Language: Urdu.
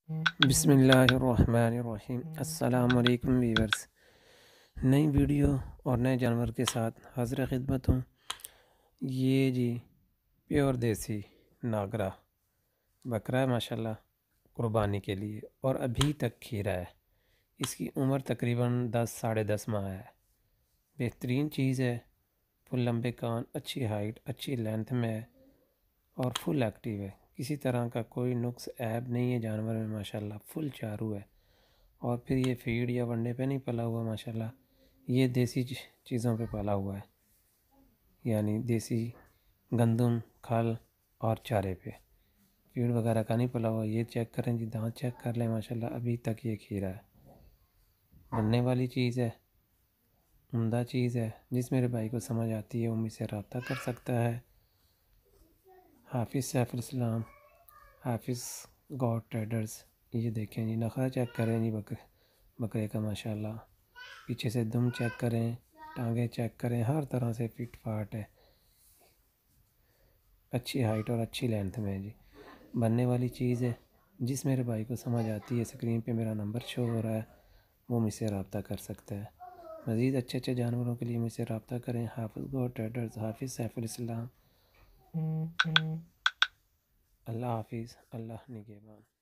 بسم اللہ الرحمن الرحیم۔ السلام علیکم ویورز، نئی ویڈیو اور نئے جانور کے ساتھ حاضر خدمت ہوں۔ یہ جی پیور دیسی ناگرا بکرا ہے ماشاءاللہ، قربانی کے لیے، اور ابھی تک کھیرا ہے۔ اس کی عمر تقریباً 10 ساڑھے 10 ماہ ہے۔ بہترین چیز ہے، فل لمبے کان، اچھی ہائٹ، اچھی لینتھ میں ہے اور فل ایکٹیو ہے۔ کسی طرح کا کوئی نقص عیب نہیں ہے جانور میں ماشاءاللہ، فل چارو ہے۔ اور پھر یہ فیڈ یا ونڈے پہ نہیں پلا ہوا ماشاءاللہ، یہ دیسی چیزوں پہ پلا ہوا ہے، یعنی دیسی گندم، کھل اور چارے پہ، فیڈ وغیرہ کا نہیں پلا ہوا۔ یہ چیک کریں جی، دانت چیک کر لیں ماشاءاللہ، ابھی تک یہ کھیرا ہے۔ بننے والی چیز ہے، عمدہ چیز ہے۔ جس میرے بھائی کو سمجھ آتی ہے وہ مجھ سے رابطہ کر سکتا ہے۔ حافظ سیف الاسلام، حافظ گوٹ ٹریڈرز۔ یہ دیکھیں جی، نخرہ چیک کریں جی بکرے کا ماشاءاللہ، پیچھے سے دم چیک کریں، ٹانگیں چیک کریں، ہر طرح سے فٹ فاٹ ہے، اچھی ہائٹ اور اچھی لینتھ میں ہے جی۔ بننے والی چیز ہے۔ جس میرے بھائی کو سمجھ آتی ہے، اسکرین پہ میرا نمبر شو ہو رہا ہے، وہ مجھ سے رابطہ کر سکتا ہے۔ مزید اچھے جانوروں کے لیے مجھ سے رابطہ کریں۔ حافظ گوٹ ٹریڈرز، حافظ سیف الاسلام۔ اللہ حافظ، اللہ نگہبان۔